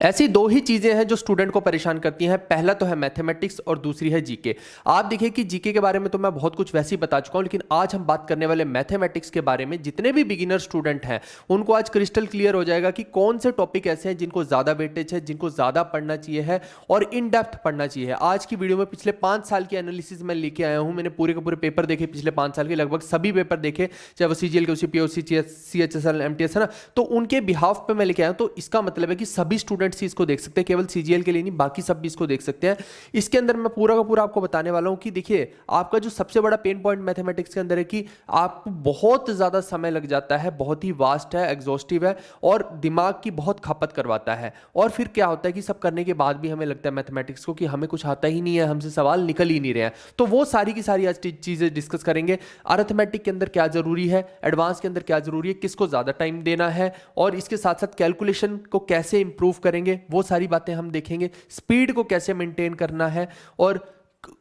ऐसी दो ही चीजें हैं जो स्टूडेंट को परेशान करती हैं। पहला तो है मैथमेटिक्स और दूसरी है जीके। आप देखिए कि जीके के बारे में तो मैं बहुत कुछ वैसे ही बता चुका हूं, लेकिन आज हम बात करने वाले मैथमेटिक्स के बारे में। जितने भी बिगिनर स्टूडेंट हैं उनको आज क्रिस्टल क्लियर हो जाएगा कि कौन से टॉपिक ऐसे हैं जिनको ज्यादा वेटेज है, जिनको ज्यादा पढ़ना चाहिए है और इन डेप्थ पढ़ना चाहिए। आज की वीडियो में पिछले 5 साल की एनालिसिस मैं लेके आया हूं। मैंने पूरे के पूरे पेपर देखे, पिछले 5 साल के लगभग सभी पेपर देखे, चाहे वो सीजीएल के, पीओसी, सीएचएसएल, एमटीएस है ना, तो उनके बिहाफ पे मैं लेके आया हूं। तो इसका मतलब है कि सभी स्टूडेंट्स ही इसको देख सकते हैं, केवल सीजीएल के लिए नहीं, बाकी सब भी इसको देख सकते हैं। इसके अंदर मैं पूरा का पूरा आपको बताने वाला हूं कि देखिए, आपका जो सबसे बड़ा पेन पॉइंट मैथमेटिक्स के अंदर है कि आपको बहुत ज्यादा समय लग जाता है, बहुत ही वास्ट है, एग्जॉस्टिव है और दिमाग की बहुत खपत करवाता है। और फिर क्या होता है कि सब करने के बाद भी हमें लगता है मैथमेटिक्स को कि हमें कुछ आता ही नहीं है, हमसे सवाल निकल ही नहीं रहे हैं। तो वो सारी की सारी आज चीजें डिस्कस करेंगे। अरिथमेटिक के अंदर क्या जरूरी है, एडवांस के अंदर क्या जरूरी है, किसको ज्यादा टाइम देना है और इसके साथ साथ कैलकुलेशन को कैसे इंप्रूव करेंगे, वो सारी बातें हम देखेंगे। स्पीड को कैसे मेंटेन करना है और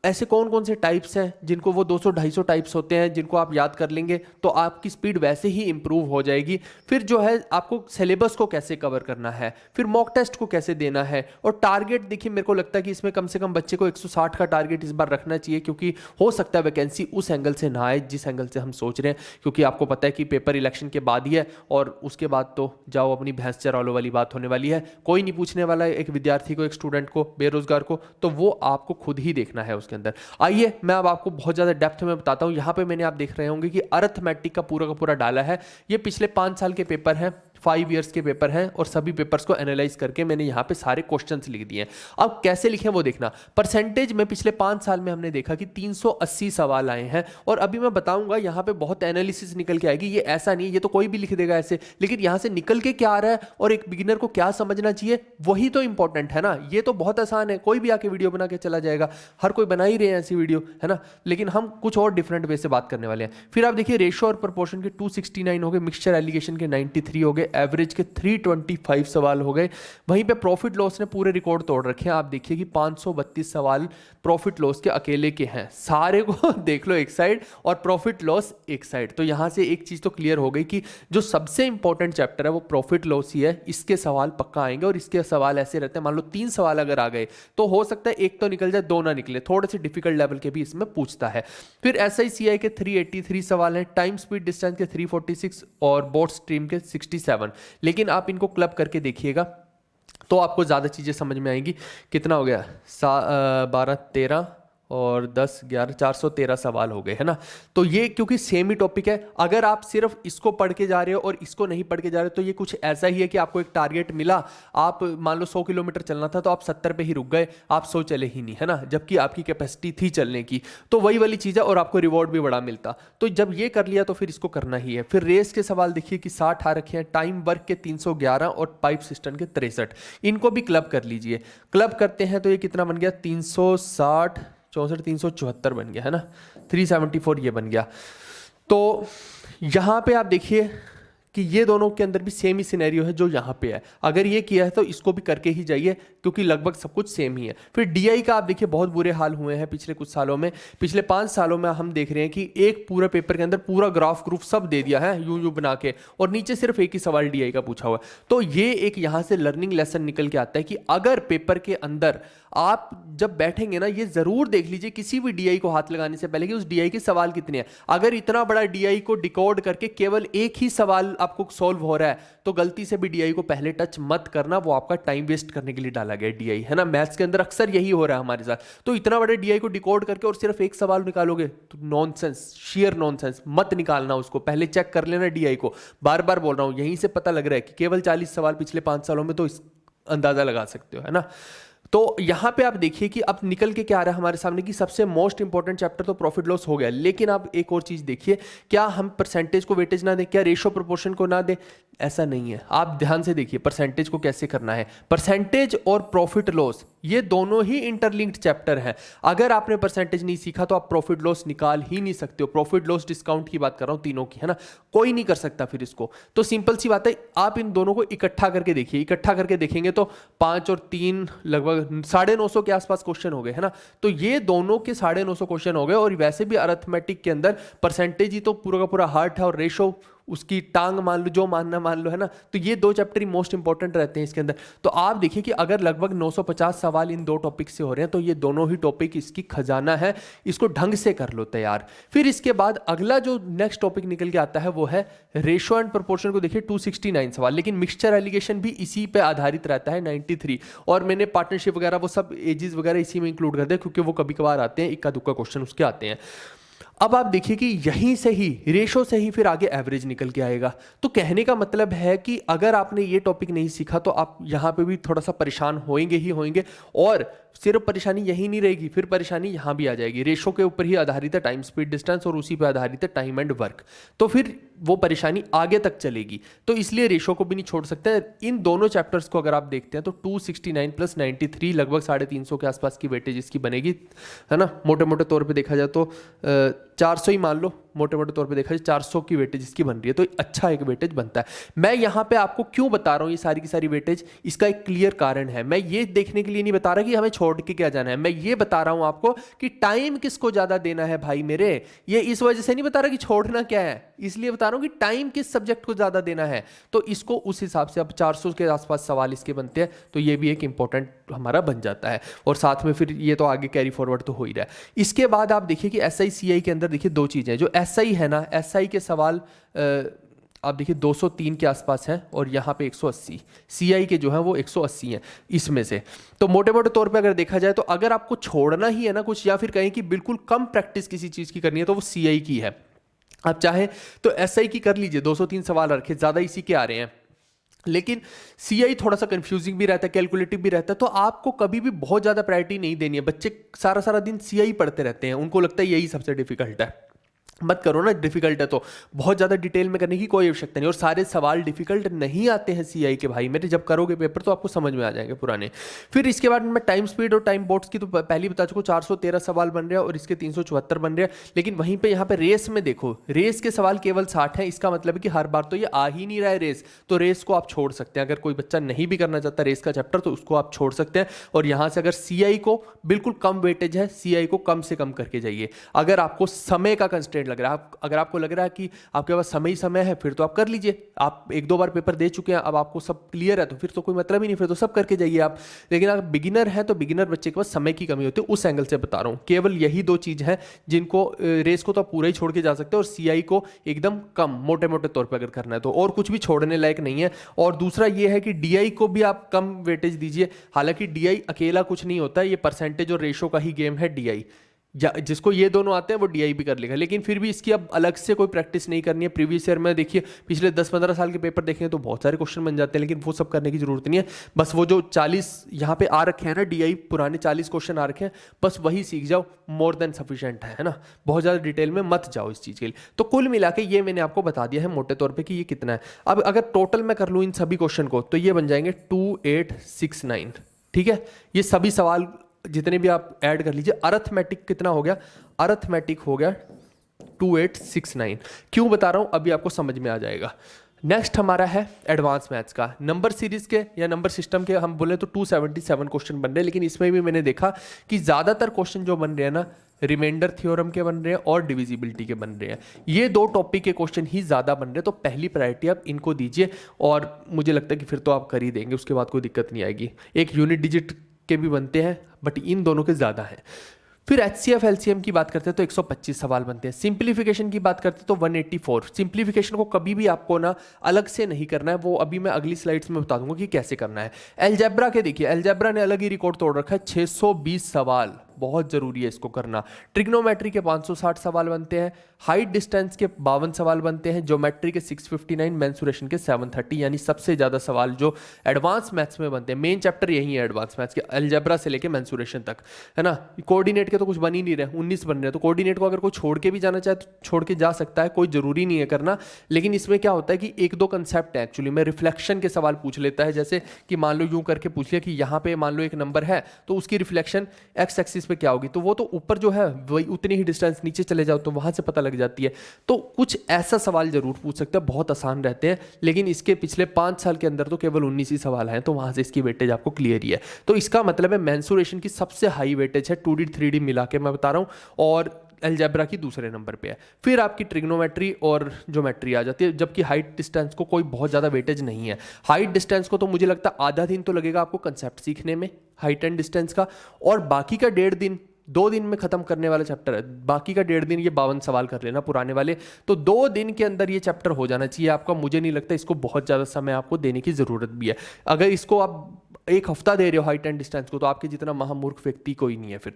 ऐसे कौन कौन से टाइप्स हैं जिनको, वो 200-250 टाइप्स होते हैं जिनको आप याद कर लेंगे तो आपकी स्पीड वैसे ही इंप्रूव हो जाएगी। फिर जो है आपको सिलेबस को कैसे कवर करना है, फिर मॉक टेस्ट को कैसे देना है और टारगेट देखिए, मेरे को लगता है कि इसमें कम से कम बच्चे को 160 का टारगेट इस बार रखना चाहिए, क्योंकि हो सकता है वैकेंसी उस एंगल से ना आए जिस एंगल से हम सोच रहे हैं। क्योंकि आपको पता है कि पेपर इलेक्शन के बाद ही है और उसके बाद तो जाओ अपनी भैंस चरा लो वाली बात होने वाली है। कोई नहीं पूछने वाला है एक विद्यार्थी को, एक स्टूडेंट को, बेरोजगार को, तो वो आपको खुद ही देखना है उसके अंदर। आइए मैं अब आपको बहुत ज्यादा डेप्थ में बताता हूं। यहां पे मैंने, आप देख रहे होंगे कि अरिथमेटिक का पूरा डाला है। ये पिछले 5 साल के पेपर हैं, 5 इयर्स के पेपर हैं और सभी पेपर्स को एनालाइज करके मैंने यहाँ पे सारे क्वेश्चंस लिख दिए हैं। अब कैसे लिखें वो देखना। परसेंटेज में पिछले 5 साल में हमने देखा कि 380 सवाल आए हैं और अभी मैं बताऊंगा यहाँ पे बहुत एनालिसिस निकल के आएगी। ये ऐसा नहीं, ये तो कोई भी लिख देगा ऐसे, लेकिन यहाँ से निकल के क्या आ रहा है और एक बिगिनर को क्या समझना चाहिए, वही तो इंपॉर्टेंट है ना। ये तो बहुत आसान है, कोई भी आके वीडियो बना के चला जाएगा, हर कोई बना ही रहे हैं ऐसी वीडियो, है ना। लेकिन हम कुछ और डिफरेंट वे से बात करने वाले हैं। फिर आप देखिए, रेशो और प्रोपोर्शन के 269 हो गए, मिक्सचर एलिगेशन के 93 हो गए, एवरेज के 325 सवाल हो गए। वहीं पे प्रॉफिट लॉस ने पूरे रिकॉर्ड तोड़ रखे हैं। आप देखिए कि 532 सवाल प्रॉफिट लॉस के अकेले के हैं। सारे को देख लो एक साइड और प्रॉफिट लॉस एक साइड। तो यहां से एक चीज तो क्लियर हो गई कि जो सबसे इंपॉर्टेंट चैप्टर है वो प्रॉफिट लॉस ही है। इसके सवाल पक्का आएंगे और इसके सवाल ऐसे रहते हैं, मान लो 3 सवाल अगर आ गए तो हो सकता है एक तो निकल जाए, 2 ना निकले, थोड़े से डिफिकल्ट लेवल के भी इसमें पूछता है। फिर SICI के 383 सवाल हैं, टाइम स्पीड डिस्टेंस के 346 और बोट स्ट्रीम के 67। लेकिन आप इनको क्लब करके देखिएगा तो आपको ज़्यादा चीज़ें समझ में आएंगी। कितना हो गया, 12, 13 और 10, 11, 413 सवाल हो गए, है ना। तो ये क्योंकि सेम ही टॉपिक है, अगर आप सिर्फ इसको पढ़ के जा रहे हो और इसको नहीं पढ़ के जा रहे हो तो ये कुछ ऐसा ही है कि आपको एक टारगेट मिला, आप मान लो 100 किलोमीटर चलना था तो आप 70 पे ही रुक गए, आप 100 चले ही नहीं, है ना, जबकि आपकी कैपेसिटी थी चलने की। तो वही वाली चीज़ है और आपको रिवॉर्ड भी बड़ा मिलता। तो जब ये कर लिया तो फिर इसको करना ही है। फिर रेस के सवाल देखिए कि 60 आ रखे हैं, टाइम वर्क के 311 और पाइप सिस्टम के 63। इनको भी क्लब कर लीजिए। क्लब करते हैं तो ये कितना बन गया, 360, 64, 374 बन गया, है ना, 374 ये बन गया। तो यहां पे आप देखिए कि ये दोनों के अंदर भी सेम ही सिनेरियो है जो यहाँ पे है। अगर ये किया है तो इसको भी करके ही जाइए, क्योंकि लगभग सब कुछ सेम ही है। फिर DI का आप देखिए बहुत बुरे हाल हुए हैं पिछले कुछ सालों में। पिछले 5 सालों में हम देख रहे हैं कि एक पूरा पेपर के अंदर पूरा ग्राफ ग्रुप सब दे दिया है यूं बना के, और नीचे सिर्फ एक ही सवाल DI का पूछा हुआ है। तो ये एक यहाँ से लर्निंग लेसन निकल के आता है कि अगर पेपर के अंदर आप जब बैठेंगे ना, ये जरूर देख लीजिए किसी भी DI को हाथ लगाने से पहले कि उस DI के सवाल कितने हैं। अगर इतना बड़ा DI को डिकोड करके केवल एक ही सवाल आपको सॉल्व हो रहा है तो गलती से भी DI को पहले टच मत करना, वो आपका टाइम वेस्ट करने के लिए डाला गया DI, है ना। मैथ्स के अंदर अक्सर यही हो रहा है हमारे साथ। तो इतना बड़े DI को डिकोड करके और सिर्फ एक सवाल निकालोगे तो नॉनसेंस, शेयर नॉनसेंस, मत निकालना उसको, पहले चेक कर लेना DI को। बार बार बोल रहा हूं, यहीं से पता लग रहा है कि केवल 40 सवाल पिछले 5 सालों में, तो इस अंदाजा लगा सकते हो, है ना। तो यहां पे आप देखिए कि अब निकल के क्या आ रहा है हमारे सामने कि सबसे मोस्ट इंपॉर्टेंट चैप्टर तो प्रॉफिट लॉस हो गया। लेकिन आप एक और चीज देखिए, क्या हम परसेंटेज को वेटेज ना दें, क्या रेशो प्रोपोर्शन को ना दें, ऐसा नहीं है। आप ध्यान से देखिए परसेंटेज को कैसे करना है। परसेंटेज और प्रॉफिट लॉस ये दोनों ही इंटरलिंक्ड चैप्टर हैं। अगर आपने परसेंटेज नहीं सीखा तो आप प्रॉफिट लॉस निकाल ही नहीं सकते हो। प्रॉफिट लॉस डिस्काउंट की बात कर रहा हूं तीनों की, है ना, कोई नहीं कर सकता फिर इसको। तो सिंपल सी बात है, आप इन दोनों को इकट्ठा करके देखिए। इकट्ठा करके देखेंगे तो 5 और 3 लगभग 950 के आसपास क्वेश्चन हो गए, है ना। तो ये दोनों के 950 क्वेश्चन हो गए। और वैसे भी अरिथमेटिक के अंदर परसेंटेज ही तो पूरा का पूरा हार्ट है और रेशो उसकी टांग मान लो, जो मानना मान लो, है ना। तो ये दो चैप्टर ही मोस्ट इंपॉर्टेंट रहते हैं इसके अंदर। तो आप देखिए कि अगर लगभग 950 सवाल इन दो टॉपिक से हो रहे हैं तो ये दोनों ही टॉपिक इसकी खजाना है, इसको ढंग से कर लो तैयार। फिर इसके बाद अगला जो नेक्स्ट टॉपिक निकल के आता है वो है रेशो एंड प्रोपोर्शन को देखिए 269 सवाल, लेकिन मिक्सचर एलिगेशन भी इसी पे आधारित रहता है 93, और मैंने पार्टनरशिप वगैरह वो सब एजेस वगैरह इसी में इंक्लूड कर दिया क्योंकि वो कभी कभार आते हैं, इक्का दुक्का क्वेश्चन उसके आते हैं। अब आप देखिए कि यहीं से ही रेशो से ही फिर आगे एवरेज निकल के आएगा। तो कहने का मतलब है कि अगर आपने ये टॉपिक नहीं सीखा तो आप यहाँ पे भी थोड़ा सा परेशान होंगे ही होंगे, और सिर्फ परेशानी यही नहीं रहेगी, फिर परेशानी यहाँ भी आ जाएगी। रेशो के ऊपर ही आधारित है टाइम स्पीड डिस्टेंस और उसी पे आधारित है टाइम एंड वर्क, तो फिर वो परेशानी आगे तक चलेगी। तो इसलिए रेशो को भी नहीं छोड़ सकते। इन दोनों चैप्टर्स को अगर आप देखते हैं तो 269 प्लस 93 लगभग 350 के आसपास की वेटेज इसकी बनेगी, है ना। मोटे मोटे तौर पे देखा जाए तो 400 ही मान लो, मोटे मोटे तौर पे देखा जाए 400 की वेटेज इसकी बन रही है, तो अच्छा एक वेटेज बनता है। मैं यहाँ पे आपको क्यों बता रहा हूँ ये सारी की सारी वेटेज, इसका एक क्लियर कारण है। मैं ये देखने के लिए नहीं बता रहा कि हमें छोड़ के क्या जाना है, मैं ये बता रहा हूँ आपको कि टाइम किसको ज्यादा देना है भाई मेरे। ये इस वजह से नहीं बता रहा कि छोड़ना क्या है, इसलिए बता रहा हूँ कि टाइम किस सब्जेक्ट को ज्यादा देना है। तो इसको उस हिसाब से अब 400 के आसपास सवाल इसके बनते हैं, तो ये भी एक इंपॉर्टेंट हमारा बन जाता है। और साथ में फिर ये तो आगे कैरी फॉरवर्ड तो हो ही रहा है। इसके बाद आप देखिए कि SI CI के अंदर देखिए दो चीजें, जो SI है ना, SI के सवाल आप देखिए 203 के आसपास हैं और यहाँ पे 180, CI के जो है वो 180 हैं इसमें से। तो मोटे मोटे तौर पे अगर देखा जाए तो अगर आपको छोड़ना ही है ना कुछ, या फिर कहें कि बिल्कुल कम प्रैक्टिस किसी चीज़ की करनी है, तो वो CI की है। आप चाहे तो SI की कर लीजिए, 203 सवाल रखे, ज़्यादा इसी के आ रहे हैं। लेकिन CI थोड़ा सा कंफ्यूजिंग भी रहता है, कैलकुलेटिव भी रहता है, तो आपको कभी भी बहुत ज़्यादा प्रायोरिटी नहीं देनी है। बच्चे सारा सारा दिन CI पढ़ते रहते हैं, उनको लगता है यही सबसे डिफिकल्ट है। मत करो ना, डिफिकल्ट है तो बहुत ज़्यादा डिटेल में करने की कोई आवश्यकता नहीं। और सारे सवाल डिफिकल्ट नहीं आते हैं CI के भाई मेरे, जब करोगे पेपर तो आपको समझ में आ जाएंगे पुराने। फिर इसके बाद मैं टाइम स्पीड और टाइम बोट्स की तो पहले ही बता चुका, 413 सवाल बन रहे हैं और इसके 374 बन रहे हैं। लेकिन वहीं पे यहाँ पे रेस में देखो, रेस के सवाल केवल 60 हैं। इसका मतलब है कि हर बार तो ये आ ही नहीं रहा है रेस, तो रेस को आप छोड़ सकते हैं। अगर कोई बच्चा नहीं भी करना चाहता रेस का चैप्टर तो उसको आप छोड़ सकते हैं। और यहाँ से अगर CI को बिल्कुल कम वेटेज है, CI को कम से कम करके जाइए। अगर आपको समय का कंस्ट्रेंट लग रहा है, अगर आपको लग रहा है कि आपके पास समय ही समय है, फिर तो आप कर लीजिए। आप एक दो बार पेपर दे चुके हैं, अब आपको सब क्लियर है, तो फिर तो कोई मतलब ही नहीं, फिर तो सब करके जाइए आप। लेकिन अगर बिगिनर है तो बिगिनर बच्चे के पास समय की कमी होती है, उस एंगल से बता रहा हूँ। केवल यही दो चीज है जिनको, रेस को तो आप पूरा ही छोड़ के जा सकते हैं और CI को एकदम कम मोटे मोटे तौर पर अगर करना है तो, और कुछ भी छोड़ने लायक नहीं है। और दूसरा ये है कि DI को भी आप कम वेटेज दीजिए। हालांकि DI अकेला कुछ नहीं होता है, ये परसेंटेज और रेशो का ही गेम है DI। जिसको ये दोनों आते हैं वो DI भी कर लेगा, लेकिन फिर भी इसकी अब अलग से कोई प्रैक्टिस नहीं करनी है। प्रीवियस ईयर में देखिए, पिछले 10-15 साल के पेपर देखें तो बहुत सारे क्वेश्चन बन जाते हैं, लेकिन वो सब करने की जरूरत नहीं है। बस वो जो 40 यहाँ पे आ रखे हैं ना DI, पुराने 40 क्वेश्चन आ रखे हैं, बस वही सीख जाओ, मोर देन सफिशिएंट है ना। बहुत ज़्यादा डिटेल में मत जाओ इस चीज़ के लिए। तो कुल मिला के ये मैंने आपको बता दिया है मोटे तौर पर कि ये कितना है। अब अगर टोटल मैं कर लूँ इन सभी क्वेश्चन को तो ये बन जाएंगे 2869। ठीक है, ये सभी सवाल जितने भी आप ऐड कर लीजिए। अर्थमेटिक कितना हो गया, अर्थमेटिक हो गया 2869। क्यों बता रहा हूं अभी आपको समझ में आ जाएगा। नेक्स्ट हमारा है एडवांस मैथ्स का। नंबर सीरीज के या नंबर सिस्टम के हम बोले तो 277 क्वेश्चन बन रहे हैं, लेकिन इसमें भी मैंने देखा कि ज़्यादातर क्वेश्चन जो बन रहे हैं ना, रिमाइंडर थ्योरम के बन रहे हैं और डिविजिबिलिटी के बन रहे हैं। ये दो टॉपिक के क्वेश्चन ही ज़्यादा बन रहे हैं, तो पहली प्रायोरिटी आप इनको दीजिए और मुझे लगता है कि फिर तो आप कर ही देंगे, उसके बाद कोई दिक्कत नहीं आएगी। एक यूनिट डिजिट के भी बनते हैं, बट इन दोनों के ज़्यादा हैं। फिर HCF LCM की बात करते हैं तो 125 सवाल बनते हैं। सिंप्लीफिकेशन की बात करते हैं तो 184। सिंप्लीफिकेशन को कभी भी आपको ना अलग से नहीं करना है, वो अभी मैं अगली स्लाइड्स में बता दूंगा कि कैसे करना है। अलजेब्रा के देखिए, अलजेब्रा ने अलग ही रिकॉर्ड तोड़ रखा है, 620 सवाल, बहुत जरूरी है इसको करना। ट्रिग्नोमेट्री के 560 सवाल बनते हैं, हाइट डिस्टेंस के 52 सवाल बनते हैं, ज्योमेट्री के 659, मेंसुरेशन के 730, यानी सबसे ज्यादा सवाल जो एडवांस मैथ्स में बनते हैं। मेन चैप्टर यही है एडवांस मैथ्स के, अलजेब्रा से लेके मेंसुरेशन तक, है ना। कोऑर्डिनेट के तो कुछ बन ही नहीं रहे, 19 बन रहे हैं, तो कोऑर्डिनेट को अगर कोई छोड़ के भी जाना चाहे तो छोड़ के जा सकता है, कोई जरूरी नहीं है करना। लेकिन इसमें क्या होता है कि एक दो कंसेप्ट है एक्चुअली में, रिफ्लेक्शन के सवाल पूछ लेता है। जैसे कि मान लो यूं करके पूछ लिया कि यहाँ पे मान लो एक नंबर है तो उसकी रिफ्लेक्शन एक्स एक्सिस पे क्या होगी, तो वो तो ऊपर जो है वही उतनी ही डिस्टेंस नीचे चले जाओ तो वहां से पता लग जाती है। तो कुछ ऐसा सवाल जरूर पूछ सकते हैं, बहुत आसान रहते हैं, लेकिन इसके पिछले 5 साल के अंदर तो केवल 19 ही सवाल हैं, तो वहां से इसकी वेटेज आपको क्लियर ही है। तो इसका मतलब है मेंसुरेशन की सबसे हाई वेटेज है, 2D 3D मिला के मैं बता रहा हूं। और अलजेब्रा की दूसरे नंबर पे है, फिर आपकी ट्रिग्नोमेट्री और ज्योमेट्री आ जाती है, जबकि हाइट डिस्टेंस को कोई बहुत ज़्यादा वेटेज नहीं है। हाइट डिस्टेंस को तो मुझे लगता है आधा दिन तो लगेगा आपको कंसेप्ट सीखने में हाइट एंड डिस्टेंस का, और बाकी का 1.5 दिन, 2 दिन में खत्म करने वाला चैप्टर है, बाकी का 1.5 दिन ये 52 सवाल कर लेना पुराने वाले, तो 2 दिन के अंदर ये चैप्टर हो जाना चाहिए आपका। मुझे नहीं लगता इसको बहुत ज़्यादा समय आपको देने की ज़रूरत भी है। अगर इसको आप 1 हफ्ता दे रहे हो हाइट एंड डिस्टेंस को, तो आपके जितना महामूर्ख व्यक्ति कोई नहीं है फिर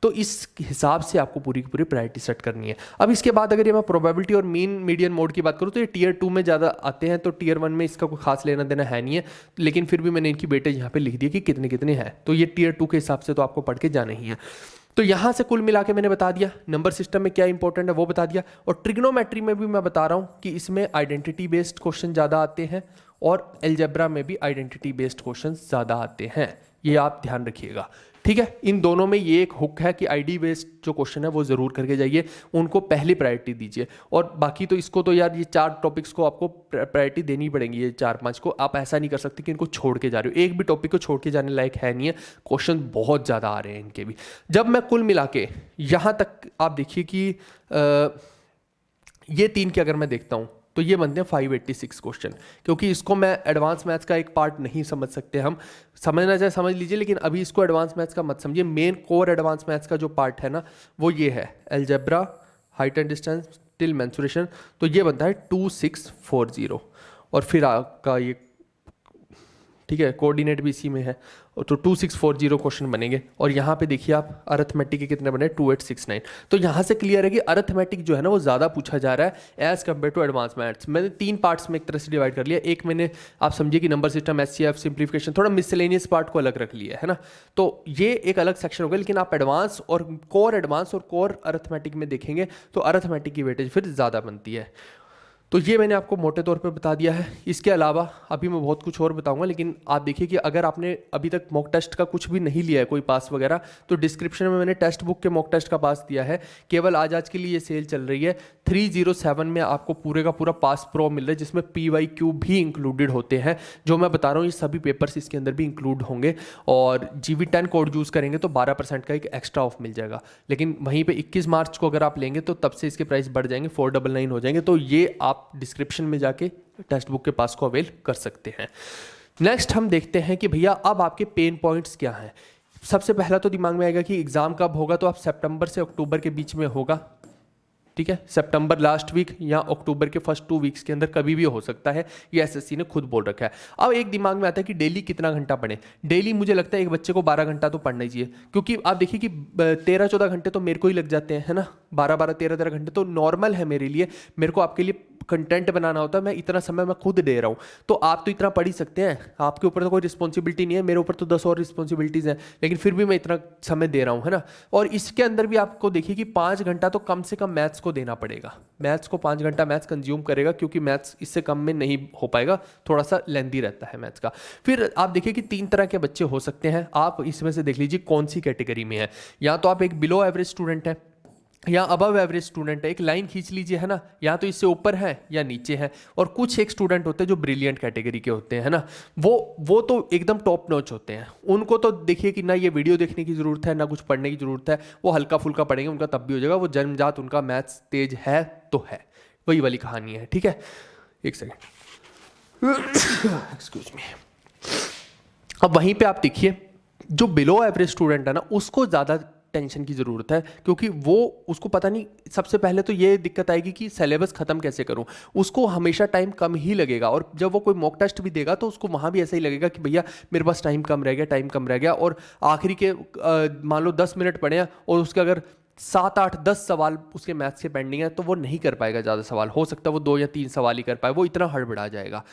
तो इस हिसाब से आपको पूरी की पूरी प्रायोरिटी सेट करनी है। अब इसके बाद अगर ये मैं प्रोबेबिलिटी और मीन मीडियन मोड की बात करूँ तो ये टीयर 2 में ज़्यादा आते हैं, तो टीयर 1 में इसका कोई खास लेना देना है नहीं है, लेकिन फिर भी मैंने इनकी वेटेज यहाँ पे लिख दी कि कितने कितने हैं, तो ये टीयर 2 के हिसाब से तो आपको पढ़ के जाना ही है। तो यहाँ से कुल मिला के मैंने बता दिया नंबर सिस्टम में क्या इंपॉर्टेंट है वो बता दिया, और ट्रिग्नोमेट्री में भी मैं बता रहा हूँ कि इसमें आइडेंटिटी बेस्ड क्वेश्चन ज़्यादा आते हैं, और अलजेब्रा में भी आइडेंटिटी बेस्ड क्वेश्चन ज़्यादा आते हैं, ये आप ध्यान रखिएगा। ठीक है, इन दोनों में ये एक हुक है कि आईडी बेस्ड जो क्वेश्चन है वो ज़रूर करके जाइए, उनको पहली प्रायोरिटी दीजिए, और बाकी तो इसको तो यार ये 4 टॉपिक्स को आपको प्रायोरिटी देनी पड़ेगी, ये 4-5 को आप ऐसा नहीं कर सकते कि इनको छोड़ के जा रहे हो, एक भी टॉपिक को छोड़ के जाने लायक है नहीं है, क्वेश्चन बहुत ज़्यादा आ रहे हैं इनके भी। जब मैं कुल मिला के यहाँ तक आप देखिए कि ये 3 के अगर मैं देखता हूँ तो ये बनते हैं 586 क्वेश्चन, क्योंकि इसको मैं एडवांस मैथ्स का एक पार्ट नहीं समझ सकते, हम समझना चाहे समझ लीजिए, लेकिन अभी इसको एडवांस मैथ्स का मत समझिए। मेन कोर एडवांस मैथ्स का जो पार्ट है ना वो ये है, algebra, height and distance till mensuration, तो ये बनता है 2640, और फिर आपका ये ठीक है कोऑर्डिनेट भी इसी में है, तो 2640 क्वेश्चन बनेंगे। और यहाँ पे देखिए आप अरिथमेटिक के कितने बने 2869, तो यहाँ से क्लियर है कि अरिथमेटिक जो है ना वो ज़्यादा पूछा जा रहा है as compared to advance maths. मैंने 3 पार्ट्स में एक तरह से डिवाइड कर लिया, एक मैंने आप समझिए कि नंबर सिस्टम, एचसीएफ, सिंप्लीफिकेशन, थोड़ा मिसलेनियस पार्ट को अलग रख लिया है ना, तो ये एक अलग सेक्शन हो गया। लेकिन आप एडवांस और कोर अरिथमेटिक में देखेंगे तो अरिथमेटिक की वेटेज फिर ज़्यादा बनती है। तो ये मैंने आपको मोटे तौर पे बता दिया है। इसके अलावा अभी मैं बहुत कुछ और बताऊंगा, लेकिन आप देखिए कि अगर आपने अभी तक मॉक टेस्ट का कुछ भी नहीं लिया है, कोई पास वगैरह, तो डिस्क्रिप्शन में मैंने टेक्स्ट बुक के मॉक टेस्ट का पास दिया है, केवल आज के लिए ये सेल चल रही है। 307 में आपको पूरे का पूरा पास प्रो मिल रहा है, जिसमें PYQ भी इंक्लूडेड होते हैं। जो मैं बता रहा हूँ ये सभी पेपर्स इसके अंदर भी इंक्लूड होंगे, और GV10 कोड यूज़ करेंगे तो 12% का एक एक्स्ट्रा ऑफ मिल जाएगा। लेकिन वहीं पर 21 मार्च को अगर आप लेंगे तो तब से इसके प्राइस बढ़ जाएंगे, 499 हो जाएंगे। तो ये आप डिस्क्रिप्शन में जाके टेक्स्ट बुक के पास को अवेल कर सकते हैं। नेक्स्ट हम देखते हैं कि भैया अब आपके पेन पॉइंट्स क्या हैं। सबसे पहला तो दिमाग में आएगा कि एग्जाम कब होगा, तो आप सितंबर से अक्टूबर के बीच में होगा। ठीक है, सितंबर लास्ट वीक या अक्टूबर के फर्स्ट 2 वीक्स के अंदर कभी भी हो सकता है, ये एसएससी ने खुद बोल रखा है। अब एक दिमाग में आता है कि डेली कितना घंटा पढ़े। डेली मुझे लगता है एक बच्चे को 12 घंटा तो पढ़ना ही चाहिए, क्योंकि आप देखिए कि 13-14 घंटे तो मेरे को ही लग जाते हैं, है ना, 12-12, 13-13 घंटे तो नॉर्मल है मेरे लिए। मेरे को आपके लिए कंटेंट बनाना होता है, मैं इतना समय मैं खुद दे रहा हूँ, तो आप तो इतना पढ़ ही सकते हैं, आपके ऊपर तो कोई रिस्पॉन्सिबिलिटी नहीं है, मेरे ऊपर तो 10 और रिस्पॉन्सिबिलिटीज़ हैं, लेकिन फिर भी मैं इतना समय दे रहा हूँ, है ना। और इसके अंदर भी आपको देखिए कि 5 घंटा तो कम से कम मैथ्स को देना पड़ेगा। मैथ्स को 5 घंटा मैथ्स कंज्यूम करेगा, क्योंकि मैथ्स इससे कम में नहीं हो पाएगा, थोड़ा सा लेंथी रहता है मैथ्स का। फिर आप देखिए कि 3 तरह के बच्चे हो सकते हैं, आप इसमें से देख लीजिए कौन सी कैटेगरी में है। या तो आप एक बिलो एवरेज स्टूडेंट है या अबव एवरेज स्टूडेंट है, एक लाइन खींच लीजिए, है ना, या तो इससे ऊपर है या नीचे है। और कुछ एक स्टूडेंट होते हैं जो ब्रिलियंट कैटेगरी के होते हैं, है ना, वो तो एकदम टॉप नॉच होते हैं। उनको तो देखिए कि ना ये वीडियो देखने की ज़रूरत है ना कुछ पढ़ने की ज़रूरत है, वो हल्का फुल्का पढ़ेंगे, उनका तब भी हो जाएगा, वो जन्मजात उनका मैथ्स तेज है तो है, वही वाली कहानी है। ठीक है, एक सेकेंड, एक्सक्यूज मी। अब वहीं पे आप देखिए जो बिलो एवरेज स्टूडेंट है ना, उसको ज़्यादा टेंशन की ज़रूरत है, क्योंकि वो उसको पता नहीं, सबसे पहले तो ये दिक्कत आएगी कि सिलेबस ख़त्म कैसे करूं। उसको हमेशा टाइम कम ही लगेगा, और जब वो कोई मॉक टेस्ट भी देगा तो उसको वहाँ भी ऐसा ही लगेगा कि भैया मेरे पास टाइम कम रह गया। और आखिरी के मान लो 10 मिनट पढ़े और उसके अगर 7, 8, 10 सवाल उसके मैथ्स के पेंडिंग है, तो वो नहीं कर पाएगा ज़्यादा सवाल, हो सकता है वो 2 या 3 सवाल ही कर पाए, वो इतना हड़बड़ा जाएगा।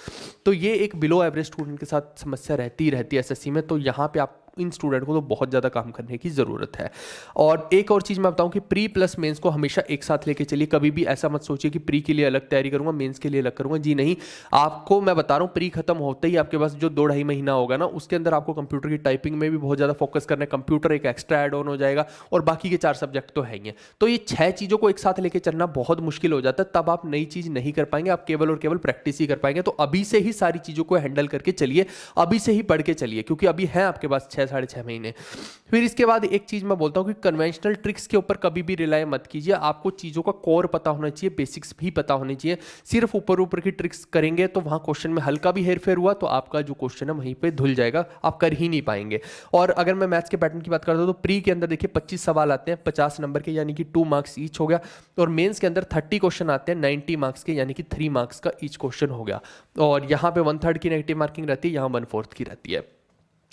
तो ये एक बिलो एवरेज स्टूडेंट के साथ समस्या रहती है एसएससी में। तो यहाँ पे आप इन स्टूडेंट को तो बहुत ज़्यादा काम करने की ज़रूरत है। और एक और चीज़ मैं बताऊं कि प्री प्लस मेंस को हमेशा एक साथ लेके चलिए। कभी भी ऐसा मत सोचिए कि प्री के लिए अलग तैयारी करूंगा, मेंस के लिए अलग करूंगा, जी नहीं। आपको मैं बता रहा हूँ, प्री खत्म होते ही आपके पास जो 2-2.5 महीना होगा ना, उसके अंदर आपको कंप्यूटर की टाइपिंग में भी बहुत ज़्यादा फोकस करना है। कंप्यूटर एक एक्स्ट्रा एड ऑन हो जाएगा, और बाकी के 4 सब्जेक्ट तो है ही। तो ये 6 चीज़ों को एक साथ लेके चलना बहुत मुश्किल हो जाता है, तब आप नई चीज़ नहीं कर पाएंगे, आप केवल और केवल प्रैक्टिस ही कर पाएंगे। तो अभी से ही सारी चीज़ों को हैंडल करके चलिए, अभी से ही पढ़ के चलिए, क्योंकि अभी है आपके पास 6 6.5 महीने। फिर इसके बाद एक चीज़ मैं बोलता हूँ कि कन्वेंशनल ट्रिक्स के ऊपर कभी भी रिलाय मत कीजिए, आपको चीज़ों का कोर पता होना चाहिए, बेसिक्स भी पता होनी चाहिए। सिर्फ ऊपर ऊपर की ट्रिक्स करेंगे तो वहाँ क्वेश्चन में हल्का भी हेरफेर हुआ तो आपका जो क्वेश्चन है वहीं पे धुल जाएगा, आप कर ही नहीं पाएंगे। और अगर मैं मैथ्स के पैटर्न की बात करता हूँ तो प्री के अंदर देखिए 25 सवाल आते हैं 50 नंबर के, यानी कि 2 मार्क्स ईच हो गया। और मेंस के अंदर 30 क्वेश्चन आते हैं 90 मार्क्स के, यानी कि 3 मार्क्स का ईच क्वेश्चन हो गया। और यहाँ पे 1/3 की नेगेटिव मार्किंग रहती है, यहाँ 1/4 की रहती है।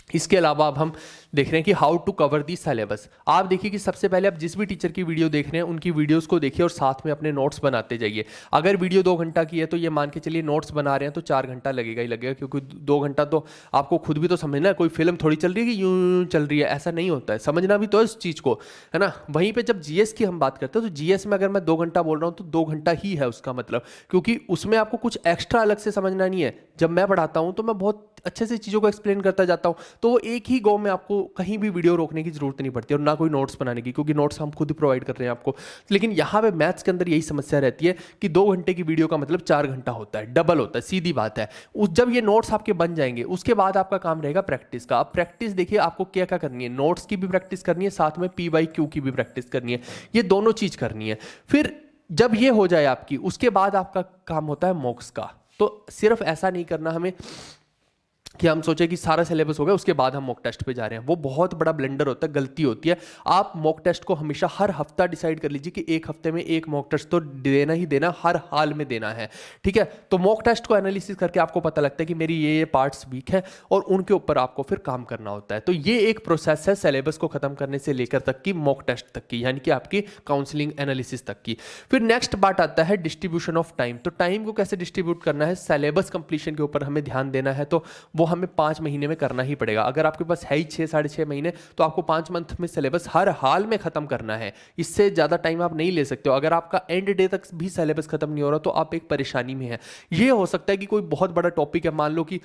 इसके अलावा अब हम देख रहे हैं कि how to cover the syllabus. आप देखिए कि सबसे पहले आप जिस भी टीचर की वीडियो देख रहे हैं उनकी वीडियोस को देखिए और साथ में अपने नोट्स बनाते जाइए। अगर वीडियो 2 घंटा की है तो ये मान के चलिए नोट्स बना रहे हैं तो 4 घंटा लगेगा ही लगेगा, क्योंकि 2 घंटा तो आपको खुद भी तो समझना है, कोई फिल्म थोड़ी चल रही है कि यूं चल रही है, ऐसा नहीं होता है, समझना भी तो है इस चीज़ को, है ना। वहीं पर जब जीएस की हम बात करते हैं तो जीएस में अगर मैं 2 घंटा बोल रहा हूँ तो 2 घंटा ही है उसका मतलब, क्योंकि उसमें आपको कुछ एक्स्ट्रा अलग से समझना नहीं है। जब मैं पढ़ाता हूँ तो मैं बहुत अच्छे से चीज़ों को एक्सप्लेन करता जाता हूँ, तो वो एक ही गो में आपको कहीं भी वीडियो रोकने की जरूरत नहीं पड़ती और ना कोई नोट्स बनाने की, क्योंकि नोट्स हम खुद ही प्रोवाइड कर रहे हैं आपको। लेकिन यहाँ पे मैथ्स के अंदर यही समस्या रहती है कि 2 घंटे की वीडियो का मतलब 4 घंटा होता है, डबल होता है, सीधी बात है। जब ये नोट्स आपके बन जाएंगे उसके बाद आपका काम रहेगा प्रैक्टिस का। अब प्रैक्टिस देखिए आपको क्या क्या करनी है, नोट्स की भी प्रैक्टिस करनी है, साथ में PYQ की भी प्रैक्टिस करनी है, ये दोनों चीज़ करनी है। फिर जब ये हो जाए आपकी, उसके बाद आपका काम होता है मॉक्स का। तो सिर्फ ऐसा नहीं करना हमें कि हम सोचे कि सारा सिलेबस हो गया उसके बाद हम मॉक टेस्ट पे जा रहे हैं, वो बहुत बड़ा ब्लंडर होता है, गलती होती है। आप मॉक टेस्ट को हमेशा हर हफ्ता डिसाइड कर लीजिए कि एक हफ्ते में एक मॉक टेस्ट तो देना ही देना, हर हाल में देना है, ठीक है। तो मॉक टेस्ट को एनालिसिस करके आपको पता लगता है कि मेरी ये पार्ट्स वीक है और उनके ऊपर आपको फिर काम करना होता है। तो ये एक प्रोसेस है सिलेबस को खत्म करने से लेकर तक की मॉक टेस्ट तक की, यानी कि आपकी काउंसलिंग एनालिसिस तक की। फिर नेक्स्ट पार्ट आता है डिस्ट्रीब्यूशन ऑफ टाइम। तो टाइम को कैसे डिस्ट्रीब्यूट करना है, सिलेबस कंप्लीशन के ऊपर हमें ध्यान देना है, तो वो हमें 5 महीने में करना ही पड़ेगा। अगर आपके पास है ही 6-6.5 महीने तो आपको 5 मंथ में सिलेबस हर हाल में खत्म करना है, इससे ज्यादा टाइम आप नहीं ले सकते हो। अगर आपका एंड डे तक भी सिलेबस खत्म नहीं हो रहा तो आप एक परेशानी में है। ये हो सकता है कि कोई बहुत बड़ा टॉपिक है, मान लो कि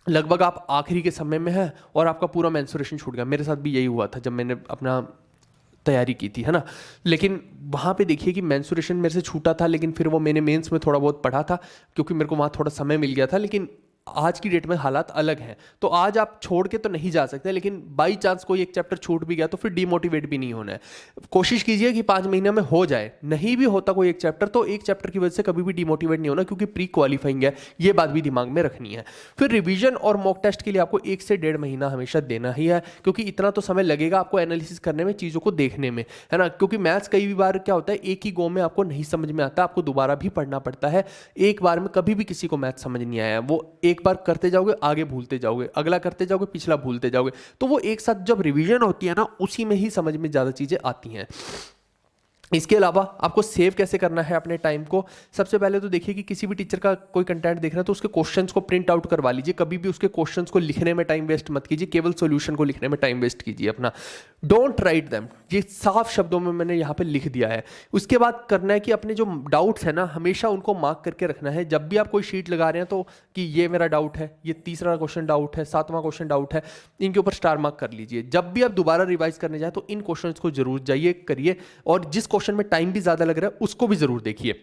लगभग आप आखिरी के समय में है और आपका पूरा मेंसुरेशन छूट गया। मेरे साथ भी यही हुआ था जब मैंने अपना तैयारी की थी, है ना। लेकिन वहाँ पे देखिए कि मेंसुरेशन मेरे से छूटा था, लेकिन फिर वो मैंने मेंस में थोड़ा बहुत पढ़ा था क्योंकि मेरे को वहाँ थोड़ा समय मिल गया था। लेकिन आज की डेट में हालात अलग हैं, तो आज आप छोड़ के तो नहीं जा सकते, लेकिन बाई चांस कोई एक चैप्टर छूट भी गया तो फिर डिमोटिवेट भी नहीं होना है। कोशिश कीजिए कि 5 महीने में हो जाए। नहीं भी होता कोई एक चैप्टर तो एक चैप्टर की वजह से कभी भी डिमोटिवेट नहीं होना, क्योंकि प्री क्वालिफाइंग है, ये बात भी दिमाग में रखनी है। फिर रिवीजन और मॉक टेस्ट के लिए आपको 1 से 1.5 महीना हमेशा देना ही है, क्योंकि इतना तो समय लगेगा आपको एनालिसिस करने में, चीज़ों को देखने में, है ना। क्योंकि मैथ्स कई भी बार क्या होता है, एक ही गो में आपको नहीं समझ में आता, आपको दोबारा भी पढ़ना पड़ता है। एक बार में कभी भी किसी को मैथ्स समझ नहीं आया, वो एक बार करते जाओगे आगे भूलते जाओगे, अगला करते जाओगे पिछला भूलते जाओगे, तो वो एक साथ जब रिवीजन होती है ना, उसी में ही समझ में ज्यादा चीजें आती हैं। इसके अलावा आपको सेव कैसे करना है अपने टाइम को। सबसे पहले तो देखिए कि किसी भी टीचर का कोई कंटेंट देख रहा है तो उसके क्वेश्चंस को प्रिंट आउट करवा लीजिए। कभी भी उसके क्वेश्चंस को लिखने में टाइम वेस्ट मत कीजिए, केवल सॉल्यूशन को लिखने में टाइम वेस्ट कीजिए अपना। डोंट राइट देम, ये साफ शब्दों में मैंने यहाँ पे लिख दिया है। उसके बाद करना है कि अपने जो डाउट्स है ना, हमेशा उनको मार्क करके रखना है। जब भी आप कोई शीट लगा रहे हैं तो कि ये मेरा डाउट है, ये तीसरा क्वेश्चन डाउट है, 7वां क्वेश्चन डाउट है, इनके ऊपर स्टार मार्क कर लीजिए। जब भी आप दोबारा रिवाइज करने जाए तो इन क्वेश्चंस को जरूर जाइए करिए, और जिस क्वेश्चन में टाइम भी ज्यादा लग रहा है उसको भी जरूर देखिए।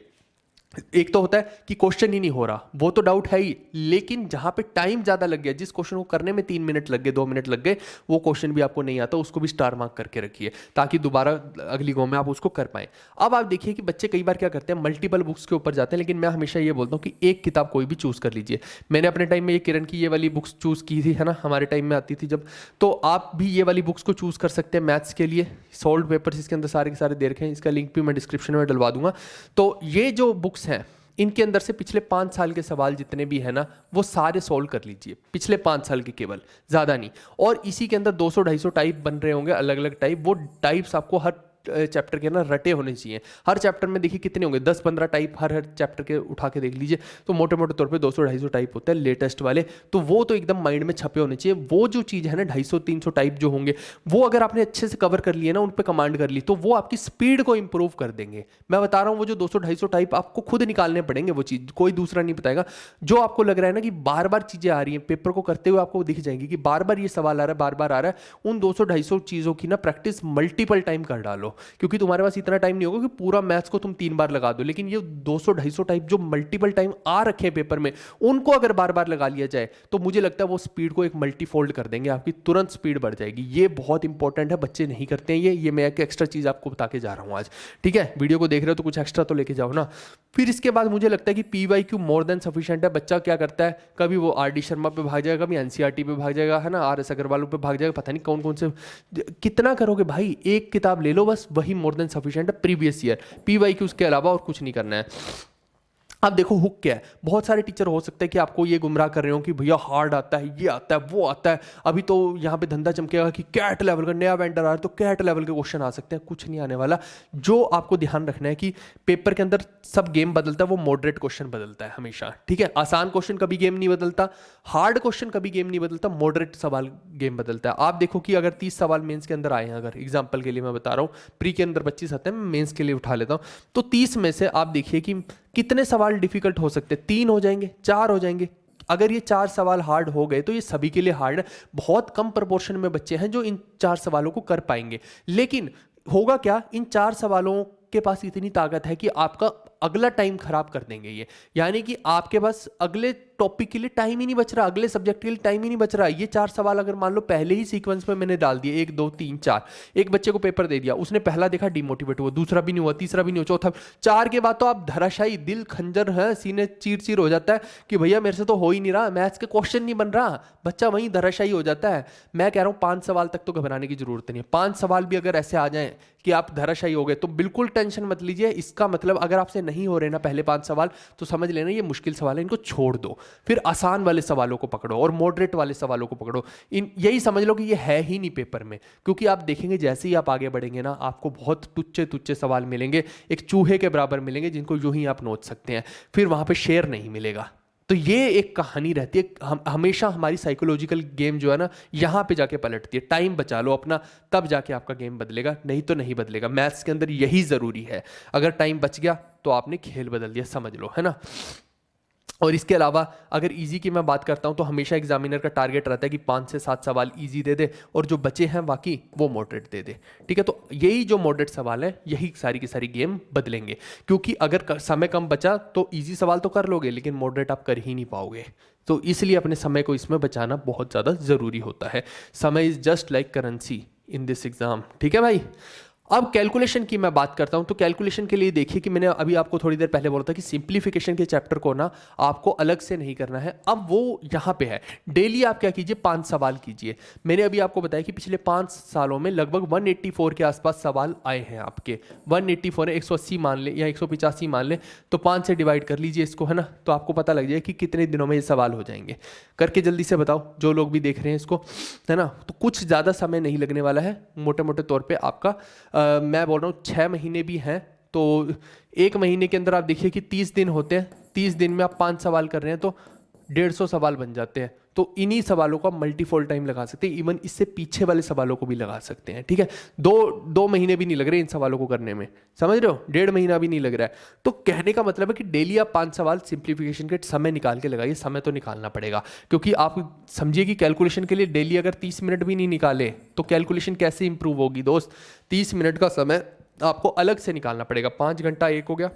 एक तो होता है कि क्वेश्चन ही नहीं हो रहा, वो तो डाउट है ही, लेकिन जहां पे टाइम ज्यादा लग गया, जिस क्वेश्चन को करने में 3 मिनट लग गए, 2 मिनट लग गए, वो क्वेश्चन भी आपको नहीं आता, उसको भी स्टार मार्क करके रखिए ताकि दोबारा अगली गो में आप उसको कर पाए। अब आप देखिए कि बच्चे कई बार क्या करते हैं, मल्टीपल बुक्स के ऊपर जाते हैं, लेकिन मैं हमेशा ये बोलता हूँ कि एक किताब कोई भी चूज कर लीजिए। मैंने अपने टाइम में ये किरण की ये वाली बुक्स चूज की थी, है ना, हमारे टाइम में आती थी जब, तो आप भी ये वाली बुक्स को चूज कर सकते हैं मैथ्स के लिए। सॉल्व पेपर्स इसके अंदर सारे के सारे दे रखे हैं, इसका लिंक भी मैं डिस्क्रिप्शन में डलवा दूंगा। तो ये जो बुक्स हैं इनके अंदर से पिछले 5 साल के सवाल जितने भी है ना, वो सारे सॉल्व कर लीजिए, पिछले 5 साल के केवल, ज़्यादा नहीं। और इसी के अंदर 200-250 टाइप बन रहे होंगे, अलग अलग टाइप। वो टाइप्स आपको हर चैप्टर के ना रटे होने चाहिए। हर चैप्टर में देखिए कितने होंगे, 10-15 टाइप हर चैप्टर के उठा के देख लीजिए, तो मोटे मोटे तौर पे 200-250 टाइप होते हैं लेटेस्ट वाले। तो वो तो एकदम माइंड में छपे होने चाहिए। वो जो चीज़ है ना 250-300 टाइप जो होंगे, वो अगर आपने अच्छे से कवर कर लिए ना, उन पर कमांड कर ली, तो वो आपकी स्पीड को इंप्रूव कर देंगे। मैं बता रहा हूँ, वो जो 200-250 टाइप आपको खुद निकालने पड़ेंगे, वो चीज़ कोई दूसरा नहीं बताएगा। जो आपको लग रहा है ना कि बार बार चीज़ें आ रही हैं, पेपर को करते हुए आपको दिख जाएंगी कि बार बार ये सवाल आ रहा है, बार बार आ रहा है, उन 200-250 चीज़ों की ना प्रैक्टिस मल्टीपल टाइम कर डालो, लो, क्योंकि तुम्हारे पास इतना टाइम नहीं होगा कि पूरा मैथ्स को तुम 3 बार लगा दो। लेकिन ये 200-250 टाइप जो मल्टीपल टाइम आ रखे हैं पेपर में, उनको अगर बार बार लगा लिया जाए तो मुझे लगता है वो स्पीड को एक मल्टीफोल्ड कर देंगे, आपकी तुरंत स्पीड बढ़ जाएगी। ये बहुत इंपॉर्टेंट है, बच्चे नहीं करते हैं ये मैं एक एक्स्ट्रा चीज़ आपको बता के जा रहा हूँ आज, ठीक है। वीडियो को देख रहे हो तो कुछ एक्स्ट्रा तो लेके जाओ ना। फिर इसके बाद मुझे लगता है कि PYQ मोर देन सफिशिएंट है। बच्चा क्या करता है, कभी वो RD शर्मा पे भाग जाएगा, कभी NCERT पे भाग जाएगा, है ना, RS अग्रवालों पे भाग जाएगा, पता नहीं कौन कौन से। कितना करोगे भाई, एक किताब ले लो बस, वही मोर देन सफिशिएंट है प्रीवियस ईयर। PYQ के अलावा और कुछ नहीं करना है। अब देखो हुक क्या है, बहुत सारे टीचर हो सकते हैं कि आपको ये गुमराह कर रहे हो कि भैया हार्ड आता है, ये आता है, वो आता है, अभी तो यहाँ पे धंधा चमकेगा कि कैट लेवल का नया वेंडर आ रहा है तो कैट लेवल के क्वेश्चन आ सकते हैं। कुछ नहीं आने वाला। जो आपको ध्यान रखना है कि पेपर के अंदर सब गेम बदलता है, वो मॉडरेट क्वेश्चन बदलता है हमेशा, ठीक है। आसान क्वेश्चन कभी गेम नहीं बदलता, हार्ड क्वेश्चन कभी गेम नहीं बदलता, मॉडरेट सवाल गेम बदलता है। आप देखो कि अगर 30 सवाल मेंस के अंदर आए हैं, अगर एग्जाम्पल के लिए मैं बता रहा हूँ, प्री के अंदर 25 आते हैं, मैं मेंस के लिए उठा लेता हूँ, तो 30 में से आप देखिए कि कितने सवाल डिफिकल्ट हो सकते हैं, 3 हो जाएंगे, 4 हो जाएंगे। अगर ये 4 सवाल हार्ड हो गए तो ये सभी के लिए हार्ड है। बहुत कम प्रोपोर्शन में बच्चे हैं जो इन 4 सवालों को कर पाएंगे। लेकिन होगा क्या, इन 4 सवालों के पास इतनी ताकत है कि आपका अगला टाइम खराब कर देंगे ये, यानी कि आपके पास अगले टॉपिक के लिए टाइम ही नहीं बच रहा, अगले सब्जेक्ट के लिए टाइम ही नहीं बच रहा। ये 4 सवाल अगर मान लो पहले ही सीक्वेंस में मैंने डाल दिए, 1 2 3 4, एक बच्चे को पेपर दे दिया, उसने पहला देखा डिमोटिवेट हुआ, दूसरा भी नहीं हुआ, तीसरा भी नहीं हुआ, चौथा, 4 के बाद तो आप धराशायी, दिल खंजर है, सीने चीर चीर हो जाता है कि भैया मेरे से तो हो ही नहीं रहा, मैथ्स के क्वेश्चन नहीं बन रहा, बच्चा वहीं धराशायी हो जाता है। मैं कह रहा हूँ 5 सवाल तक तो घबराने की जरूरत नहीं है। 5 सवाल भी अगर ऐसे आ जाएं कि आप धराशायी हो गए तो बिल्कुल टेंशन मत लीजिए। इसका मतलब अगर आपसे नहीं हो रहे ना पहले 5 सवाल, तो समझ लेना ये मुश्किल सवाल है, इनको छोड़ दो, फिर आसान वाले सवालों को पकड़ो और मॉडरेट वाले सवालों को पकड़ो। यही समझ लो कि ये है ही नहीं पेपर में, क्योंकि आप देखेंगे जैसे ही आप आगे बढ़ेंगे ना, आपको बहुत तुच्छ तुच्छ सवाल मिलेंगे, एक चूहे के बराबर मिलेंगे जिनको यूं ही आप नोच सकते हैं, फिर वहां पे शेर नहीं मिलेगा। तो ये एक कहानी रहती है, हमेशा हमारी साइकोलॉजिकल गेम जो है ना, यहाँ पे जाके पलटती है। टाइम बचा लो अपना, तब जाके आपका गेम बदलेगा, नहीं तो नहीं बदलेगा। मैथ्स के अंदर यही जरूरी है, अगर टाइम बच गया तो आपने खेल बदल दिया, समझ लो, है ना। और इसके अलावा अगर इजी की मैं बात करता हूं तो हमेशा एग्जामिनर का टारगेट रहता है कि 5 से 7 सवाल इजी दे दे और जो बचे हैं बाकी वो मॉडरेट दे दे, ठीक है। तो यही जो मॉडरेट सवाल है, यही सारी की सारी गेम बदलेंगे, क्योंकि अगर समय कम बचा तो इजी सवाल तो कर लोगे लेकिन मॉडरेट आप कर ही नहीं पाओगे। तो इसलिए अपने समय को इसमें बचाना बहुत ज़्यादा ज़रूरी होता है। समय is just like currency in this exam, ठीक है भाई। अब कैलकुलेशन की मैं बात करता हूं, तो कैलकुलेशन के लिए देखिए कि मैंने अभी आपको थोड़ी देर पहले बोला था कि सिंप्लीफिकेशन के चैप्टर को ना आपको अलग से नहीं करना है, अब वो यहां पे है। डेली आप क्या कीजिए, 5 सवाल कीजिए। मैंने अभी आपको बताया कि पिछले 5 सालों में लगभग 184 के आसपास सवाल आए हैं आपके। 184 है, 180 मान ले या 185 मान ले, तो 5 से डिवाइड कर लीजिए इसको, है ना, तो आपको पता लग जाए कि कितने दिनों में ये सवाल हो जाएंगे। करके जल्दी से बताओ जो लोग भी देख रहे हैं इसको, है ना। तो कुछ ज़्यादा समय नहीं लगने वाला है, मोटे मोटे तौर पर आपका मैं बोल रहा हूँ 6 महीने भी हैं तो 1 महीने के अंदर आप देखिए कि 30 दिन होते हैं, 30 दिन में आप 5 सवाल कर रहे हैं तो 150 सवाल बन जाते हैं। तो इन्हीं सवालों का मल्टीफोल टाइम लगा सकते हैं, इवन इससे पीछे वाले सवालों को भी लगा सकते हैं, ठीक है। 2 महीने भी नहीं लग रहे इन सवालों को करने में, समझ रहे हो, 1.5 महीना भी नहीं लग रहा है। तो कहने का मतलब है कि डेली आप 5 सवाल सिंप्लीफिकेशन के समय निकाल के लगाइए। समय तो निकालना पड़ेगा, क्योंकि आप समझिए कि कैलकुलेशन के लिए डेली अगर 30 मिनट भी नहीं निकाले तो कैलकुलेशन कैसे इंप्रूव होगी दोस्त। 30 मिनट का समय आपको अलग से निकालना पड़ेगा। 5 घंटा एक हो गया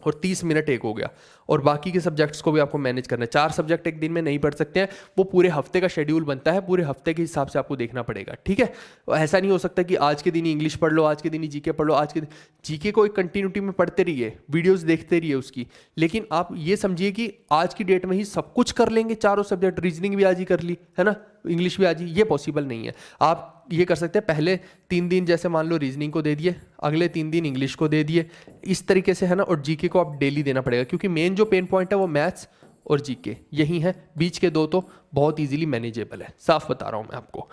और 30 मिनट एक हो गया, और बाकी के सब्जेक्ट्स को भी आपको मैनेज करना है। 4 सब्जेक्ट एक दिन में नहीं पढ़ सकते हैं, वो पूरे हफ्ते का शेड्यूल बनता है, पूरे हफ्ते के हिसाब से आपको देखना पड़ेगा, ठीक है। ऐसा नहीं हो सकता कि आज के दिन ही इंग्लिश पढ़ लो, आज के दिन ही जीके पढ़ लो, आज के दिन जीके को एक कंटिन्यूटी में पढ़ते रहिए, वीडियोस देखते रहिए उसकी, लेकिन आप ये समझिए कि आज की डेट में ही सब कुछ कर लेंगे, चारों सब्जेक्ट, रीजनिंग भी आज ही कर ली, है ना, इंग्लिश भी आज ही, ये पॉसिबल नहीं है। आप ये कर सकते हैं, पहले 3 दिन जैसे मान लो रीजनिंग को दे दिए, अगले 3 दिन इंग्लिश को दे दिए, इस तरीके से, है ना। और जीके को आप डेली देना पड़ेगा, क्योंकि मेन जो पेन पॉइंट है वो मैथ्स और जीके यही है, बीच के 2 तो बहुत इजीली मैनेजेबल है, साफ बता रहा हूं मैं आपको।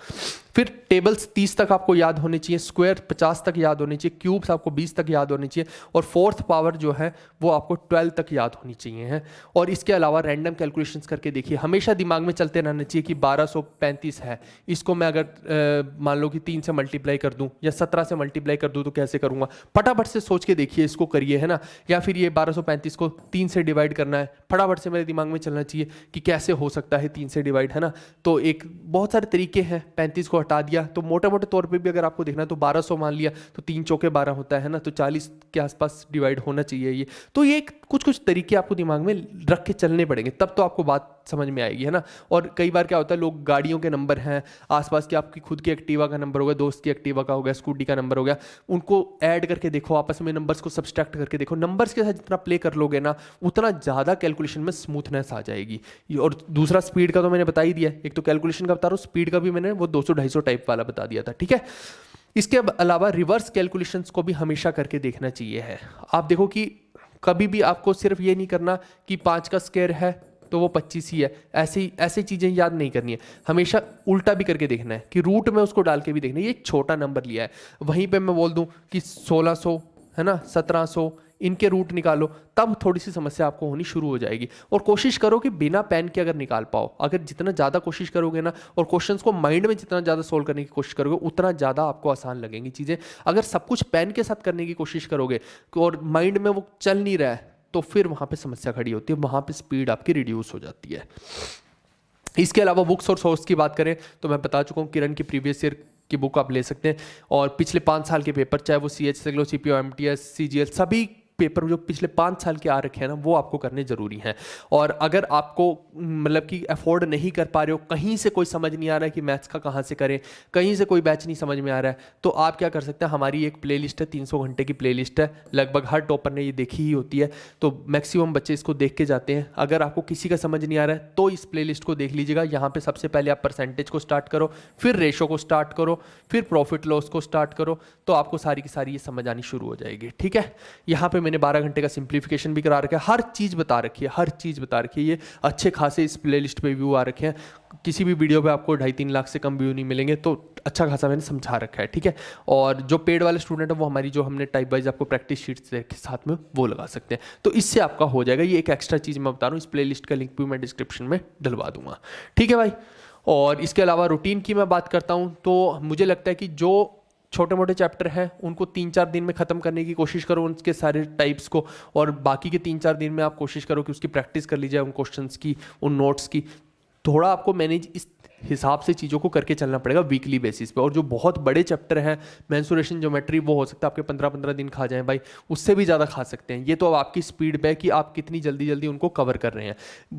फिर टेबल्स 30 तक आपको याद होने चाहिए, स्क्वायर 50 तक याद होने चाहिए, क्यूब्स आपको 20 तक याद होने चाहिए, और 4th पावर जो है वो आपको 12 तक याद होनी चाहिए है। और इसके अलावा रैंडम कैलकुलेशंस करके देखिए, हमेशा दिमाग में चलते रहना चाहिए कि 1235 है, इसको मैं अगर मान लो कि 3 से मल्टीप्लाई कर दूं या 17 से मल्टीप्लाई कर दूं तो कैसे करूंगा, फटाफट से सोच के देखिए, इसको करिए, है ना। या फिर ये 1235 को 3 से डिवाइड करना है, फटाफट से मेरे दिमाग में चलना चाहिए कि कैसे हो सकता है 3 से डिवाइड, है ना। तो एक बहुत सारे तरीके हैं, 35 को हटा दिया, तो मोटे मोटे तौर पे भी अगर आपको देखना है तो 1200 मान लिया तो 3 चौके 12 होता है ना, तो 40 के आसपास डिवाइड होना चाहिए ये। तो ये कुछ कुछ तरीके आपको दिमाग में रख के चलने पड़ेंगे, तब तो आपको बात समझ में आएगी, है ना। और कई बार क्या होता है, लोग गाड़ियों के नंबर हैं आसपास की, आपकी खुद की एक्टिवा का नंबर हो गया, दोस्त की एक्टिवा का हो गया, स्कूटी का नंबर हो गया, उनको ऐड करके देखो, आपस में नंबर्स को सब्सट्रैक्ट करके देखो। नंबर्स के साथ जितना प्ले कर लोगे ना, उतना ज़्यादा कैलकुलेशन में स्मूथनेस आ जाएगी। और दूसरा स्पीड का तो मैंने बता ही दिया, एक तो कैलकुलेशन का बता रहा हूँ, स्पीड का भी मैंने वो 200-250 टाइप वाला बता दिया था, ठीक है। इसके अलावा रिवर्स कैलकुलेशंस को भी हमेशा करके देखना चाहिए है। आप देखो कि कभी भी आपको सिर्फ ये नहीं करना कि 5 का स्क्वायर है तो वो 25 ही है, ऐसे चीज़ें याद नहीं करनी है, हमेशा उल्टा भी करके देखना है कि रूट में उसको डाल के भी देखना है। ये एक छोटा नंबर लिया है, वहीं पे मैं बोल दूं कि 1600 है ना, 1700, इनके रूट निकालो, तब थोड़ी सी समस्या आपको होनी शुरू हो जाएगी। और कोशिश करो कि बिना पेन के अगर निकाल पाओ, अगर जितना ज़्यादा कोशिश करोगे ना, और क्वेश्चंस को माइंड में जितना ज़्यादा सोल्व करने की कोशिश करोगे, उतना ज़्यादा आपको आसान लगेंगी चीज़ें। अगर सब कुछ पेन के साथ करने की कोशिश करोगे और माइंड में वो चल नहीं रहा है, तो फिर वहाँ पे समस्या खड़ी होती है, वहाँ पे स्पीड आपकी रिड्यूस हो जाती है। इसके अलावा बुक्स और सोर्स की बात करें तो मैं बता चुका हूँ, किरण की प्रीवियस ईयर की बुक आप ले सकते हैं, और पिछले 5 साल के पेपर, चाहे वो CH से लो, CPO, MTS, CGL, सभी पेपर जो पिछले 5 साल के आ रखे हैं ना, वो आपको करने जरूरी हैं। और अगर आपको मतलब कि अफोर्ड नहीं कर पा रहे हो, कहीं से कोई समझ नहीं आ रहा है कि मैथ्स का कहाँ से करें, कहीं से कोई बैच नहीं समझ में आ रहा है, तो आप क्या कर सकते हैं, हमारी एक प्लेलिस्ट है, 300 घंटे की प्लेलिस्ट है, लगभग हर टॉपर ने ये देखी ही होती है, तो मैक्सिमम बच्चे इसको देख के जाते हैं। अगर आपको किसी का समझ नहीं आ रहा है तो इस प्लेलिस्ट को देख लीजिएगा। यहाँ पे सबसे पहले आप परसेंटेज को स्टार्ट करो, फिर रेशो को स्टार्ट करो, फिर प्रॉफिट लॉस को स्टार्ट करो, तो आपको सारी की सारी ये समझ आनी शुरू हो जाएगी, ठीक है। यहाँ पे मैंने 12 घंटे का सिंप्लीफिकेशन भी करा रखा है, हर चीज़ बता रखी है, हर चीज़ बता रखी है। ये अच्छे खासे इस प्लेलिस्ट पे व्यू आ रखे हैं, किसी भी वीडियो पे आपको 2.5-3 लाख से कम व्यू नहीं मिलेंगे, तो अच्छा खासा मैंने समझा रखा है, ठीक है। और जो पेड वाले स्टूडेंट है वो हमारी जो हमने टाइप वाइज आपको प्रैक्टिस शीट्स के साथ में वो लगा सकते हैं, तो इससे आपका हो जाएगा। ये एक एक्स्ट्रा चीज़ मैं बता रहा हूँ, इस प्लेलिस्ट का लिंक भी मैं डिस्क्रिप्शन में डलवा दूंगा, ठीक है भाई। और इसके अलावा रूटीन की मैं बात करता हूँ, तो मुझे लगता है कि जो छोटे मोटे चैप्टर हैं उनको 3-4 दिन में ख़त्म करने की कोशिश करो, उनके सारे टाइप्स को, और बाकी के 3-4 दिन में आप कोशिश करो कि उसकी प्रैक्टिस कर लीजिए, उन क्वेश्चंस की, उन नोट्स की। थोड़ा आपको मैनेज इस हिसाब से चीज़ों को करके चलना पड़ेगा वीकली बेसिस पे। और जो बहुत बड़े चैप्टर हैं, मेंसुरेशन, ज्योमेट्री, वो हो सकता है आपके 15-15 दिन खा जाएं भाई, उससे भी ज़्यादा खा सकते हैं। ये तो अब आपकी स्पीड पे है कि आप कितनी जल्दी जल्दी उनको कवर कर रहे हैं।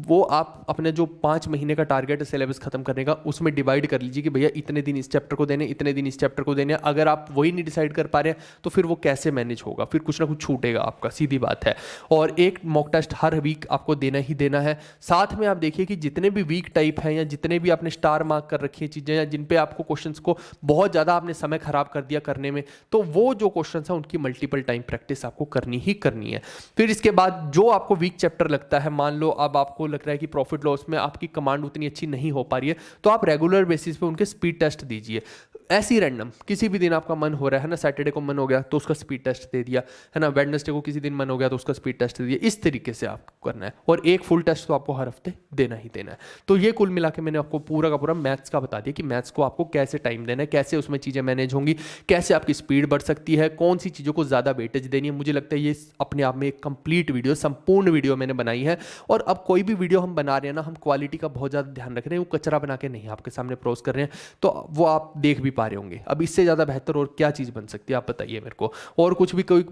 वो आप अपने जो 5 महीने का टारगेट है सिलेबस खत्म करने का, उसमें डिवाइड कर लीजिए कि भैया इतने दिन इस चैप्टर को देने, इतने दिन इस चैप्टर को देने। अगर आप वही नहीं डिसाइड कर पा रहे हैं तो फिर वो कैसे मैनेज होगा, फिर कुछ ना कुछ छूटेगा आपका, सीधी बात है। और एक मॉक टेस्ट हर वीक आपको देना ही देना है। साथ में आप देखिए कि जितने भी वीक टाइप हैं या जितने भी आपने स्टार मार्क कर रखी है चीज़ें, या जिन पे आपको क्वेश्चंस को बहुत ज़्यादा आपने समय खराब कर दिया करने में, तो वो जो क्वेश्चंस हैं उनकी मल्टीपल टाइम प्रैक्टिस आपको करनी ही करनी है। फिर इसके बाद जो आपको वीक चैप्टर लगता है, मान लो अब आपको लग रहा है कि प्रॉफिट लॉस में आपकी कमांड उतनी अच्छी नहीं हो पा रही है, तो आप रेगुलर बेसिस पे उनके स्पीड टेस्ट दीजिए। ऐसी रैंडम किसी भी दिन आपका मन हो रहा है ना, सैटरडे को मन हो गया तो उसका स्पीड टेस्ट दे दिया, है ना, वेडनेसडे को किसी दिन मन हो गया तो उसका स्पीड टेस्ट दे दिया। इस तरीके से आपको करना है, और एक फुल टेस्ट तो आपको हर हफ्ते देना ही देना है। तो ये कुल मिला के मैंने आपको पूरा का पूरा मैथ्स का बता दिया कि मैथ्स को आपको कैसे टाइम देना है, कैसे उसमें चीज़ें मैनेज होंगी, कैसे आपकी स्पीड बढ़ सकती है, कौन सी चीज़ों को ज़्यादा वेटेज देनी है। मुझे लगता है ये अपने आप में एक कंप्लीट वीडियो, संपूर्ण वीडियो मैंने बनाई है। और अब कोई भी वीडियो हम बना रहे हैं ना, हम क्वालिटी का बहुत ज़्यादा ध्यान रख रहे हैं, वो कचरा बना के नहीं आपके सामने प्रोस कर रहे हैं, तो वो आप देख भी पा रहे होंगे। अब इससे ज़्यादा बेहतर और क्या चीज़ बन सकती है, आप बताइए मेरे को। और कुछ भी कोई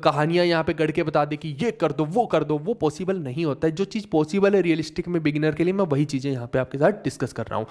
कहानियां यहाँ पे गढ़ के बता दे कि ये कर दो वो कर दो, वो पॉसिबल नहीं होता है। जो चीज़ पॉसिबल है रियलिस्टिक में बिगिनर के लिए, मैं वही चीज़ें यहाँ पे आपके साथ डिस्कस कर रहा हूँ।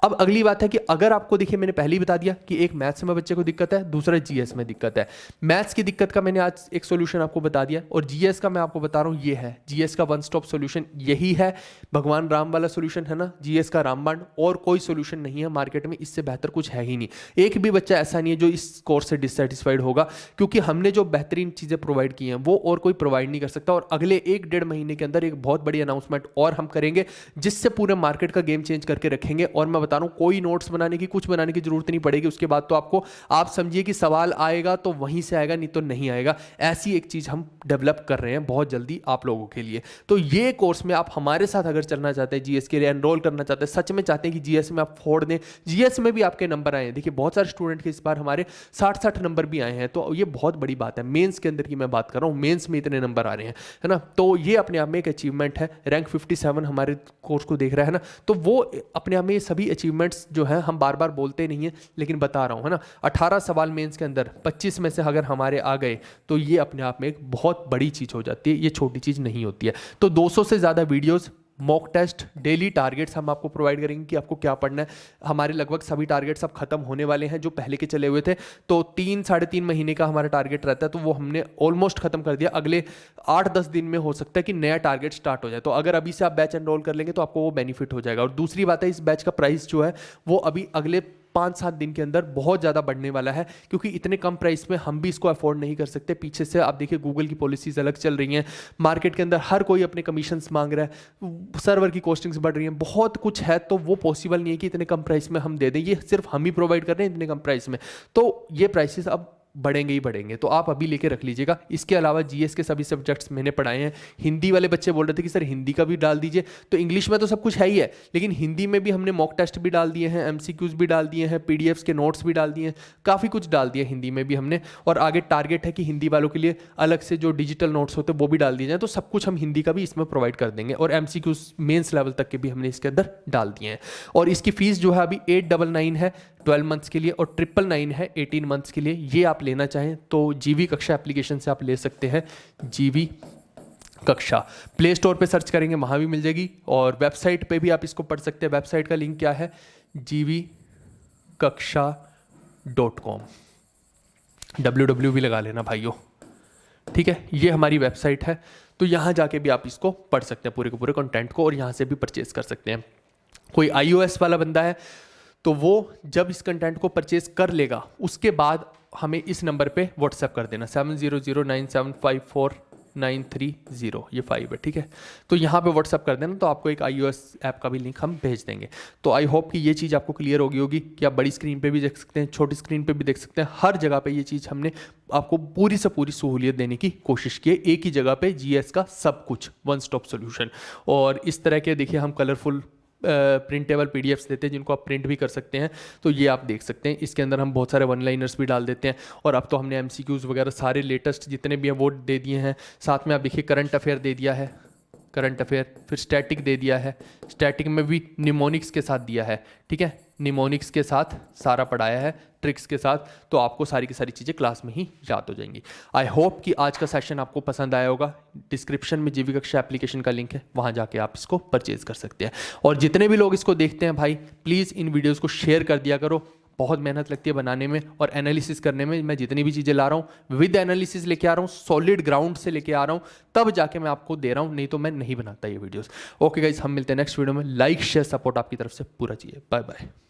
अब अगली बात है कि अगर आपको देखिए, मैंने पहले ही बता दिया कि एक मैथ्स में बच्चे को दिक्कत है, दूसरा जीएस में दिक्कत है। मैथ्स की दिक्कत का मैंने आज एक सोल्यूशन आपको बता दिया, और जीएस का मैं आपको बता रहा हूँ ये है, जीएस का वन स्टॉप सोल्यूशन यही है, भगवान राम वाला सोल्यूशन है ना, जीएस का रामबाण। और कोई सोल्यूशन नहीं है मार्केट में, इससे बेहतर कुछ है ही नहीं। एक भी बच्चा ऐसा नहीं है जो इस कोर्स से डिससेटिस्फाइड होगा, क्योंकि हमने जो बेहतरीन चीज़ें प्रोवाइड की हैं वो और कोई प्रोवाइड नहीं कर सकता। और अगले 1-1.5 महीने के अंदर एक बहुत बड़ी अनाउंसमेंट और हम करेंगे, जिससे पूरे मार्केट का गेम चेंज करके रखेंगे। और मैं बता रहा हूँ, कोई नोट्स बनाने की, कुछ बनाने की जरूरत नहीं पड़ेगी। उसके बाद तो आपको, आप समझिए कि सवाल आएगा तो वहीं से आएगा, नहीं तो नहीं आएगा। ऐसी एक चीज़ हम डेवलप कर रहे हैं बहुत जल्दी आप लोगों के लिए। तो ये कोर्स में आप हमारे साथ अगर चलना चाहते हैं, जीएस के लिए एनरोल करना चाहते हैं, सच में चाहते हैं कि जीएस में आप फोड़ दें, जीएस में भी आपके नंबर आए। देखिए देखिए बहुत सारे स्टूडेंट के इस बार हमारे 60-60 नंबर भी आए हैं, तो ये बहुत बड़ी बात है। मेंस के अंदर की मैं बात कर रहा हूँ, मेंस में इतने नंबर आ रहे हैं, है ना, तो ये अपने आप में एक अचीवमेंट है। रैंक 57 हमारे कोर्स को देख रहा है ना, तो वो अपने आप में ये सभी अचीवमेंट्स जो हैं हम बार बार बोलते नहीं हैं, लेकिन बता रहा हूँ, है ना। 18 सवाल मेंस के अंदर 25 में से अगर हमारे आ गए तो ये अपने आप में एक बहुत बड़ी चीज़ हो जाती है, ये छोटी चीज़ नहीं होती है। तो 200 से ज़्यादा videos, mock test, daily targets हम आपको प्रोवाइड करेंगे कि आपको क्या पढ़ना है। हमारे लगभग सभी टारगेट्स अब खत्म होने वाले हैं जो पहले के चले हुए थे, तो 3-3.5 महीने का हमारा टारगेट रहता है, तो वो हमने ऑलमोस्ट खत्म कर दिया। अगले 8-10 दिन में हो सकता है कि नया टारगेट स्टार्ट हो जाए, तो अगर अभी से आप बैच एनरोल कर लेंगे तो आपको वो बेनिफिट हो जाएगा। और दूसरी बात है, इस बैच का प्राइस जो है वो अभी अगले 5-7 दिन के अंदर बहुत ज़्यादा बढ़ने वाला है, क्योंकि इतने कम प्राइस में हम भी इसको अफोर्ड नहीं कर सकते। पीछे से आप देखिए गूगल की पॉलिसीज़ अलग चल रही हैं, मार्केट के अंदर हर कोई अपने कमीशंस मांग रहा है, सर्वर की कॉस्टिंग्स बढ़ रही हैं, बहुत कुछ है, तो वो पॉसिबल नहीं है कि इतने कम प्राइस में हम दे दें। ये सिर्फ हम ही प्रोवाइड कर रहे हैं इतने कम प्राइस में, तो ये प्राइसेस अब बढ़ेंगे ही बढ़ेंगे, तो आप अभी लेके रख लीजिएगा। इसके अलावा जीएस के सभी सब्जेक्ट्स मैंने पढ़ाए हैं। हिंदी वाले बच्चे बोल रहे थे कि सर हिंदी का भी डाल दीजिए, तो इंग्लिश में तो सब कुछ है ही है, लेकिन हिंदी में भी हमने मॉक टेस्ट भी डाल दिए हैं, एमसीक्यूज भी डाल दिए हैं, पीडीएफ्स के नोट्स भी डाल दिए हैं, काफ़ी कुछ डाल दिया हिंदी में भी हमने। और आगे टारगेट है कि हिंदी वालों के लिए अलग से जो डिजिटल नोट्स होते हैं वो भी डाल दिए जाए, तो सब कुछ हम हिंदी का भी इसमें प्रोवाइड कर देंगे। और एमसीक्यूज मेंस लेवल तक के भी हमने इसके अंदर डाल दिए हैं। और इसकी फीस जो है अभी 899 है 12 मंथ्स के लिए, और 999 है 18 मंथ्स के लिए। ये आप लेना चाहें तो जीवी कक्षा एप्लीकेशन से आप ले सकते हैं। जीवी कक्षा प्ले स्टोर पे सर्च करेंगे, वहाँ भी मिल जाएगी, और वेबसाइट पे भी आप इसको पढ़ सकते हैं। वेबसाइट का लिंक क्या है, gvkaksha.com, www भी लगा लेना भाइयों, ठीक है। ये हमारी वेबसाइट है, तो यहाँ जाके भी आप इसको पढ़ सकते हैं पूरे के पूरे कंटेंट को, और यहाँ से भी परचेज कर सकते हैं। कोई iOS वाला बंदा है तो वो जब इस कंटेंट को परचेज कर लेगा उसके बाद हमें इस नंबर पे व्हाट्सएप कर देना 7009754930, ये 5 है, ठीक है। तो यहाँ पे व्हाट्सएप कर देना, तो आपको एक iOS ऐप का भी लिंक हम भेज देंगे। तो आई होप कि ये चीज़ आपको क्लियर होगी कि आप बड़ी स्क्रीन पे भी देख सकते हैं, छोटी स्क्रीन पे भी देख सकते हैं, हर जगह पे ये चीज़ हमने आपको पूरी से पूरी सहूलियत देने की कोशिश की है। एक ही जगह पे जीएस का सब कुछ, वन स्टॉप सोल्यूशन। और इस तरह के देखिए हम कलरफुल प्रिंटेबल पीडीएफ्स देते हैं जिनको आप प्रिंट भी कर सकते हैं, तो ये आप देख सकते हैं। इसके अंदर हम बहुत सारे वन लाइनर्स भी डाल देते हैं, और अब तो हमने एमसीक्यूज़ वगैरह सारे लेटेस्ट जितने भी हैं वो दे दिए हैं। साथ में आप देखिए करंट अफेयर दे दिया है, करंट अफेयर, फिर स्टैटिक दे दिया है, स्टैटिक में भी निमोनिक्स के साथ दिया है, ठीक है, निमोनिक्स के साथ सारा पढ़ाया है, ट्रिक्स के साथ, तो आपको सारी की सारी चीज़ें क्लास में ही याद हो जाएंगी। आई होप कि आज का सेशन आपको पसंद आया होगा। डिस्क्रिप्शन में जीवी कक्षा एप्लीकेशन का लिंक है, वहाँ जाके आप इसको परचेज कर सकते हैं। और जितने भी लोग इसको देखते हैं भाई, प्लीज़ इन वीडियोज़ को शेयर कर दिया करो। बहुत मेहनत लगती है बनाने में और एनालिसिस करने में। मैं जितनी भी चीज़ें ला रहा हूँ विद एनालिसिस लेके आ रहा हूँ, सॉलिड ग्राउंड से लेके आ रहा हूँ, तब जाके मैं आपको दे रहा हूँ, नहीं तो मैं नहीं बनाता ये वीडियोस। ओके गाइस, हम मिलते हैं नेक्स्ट वीडियो में। लाइक शेयर सपोर्ट आपकी तरफ से पूरा चाहिए। Bye bye.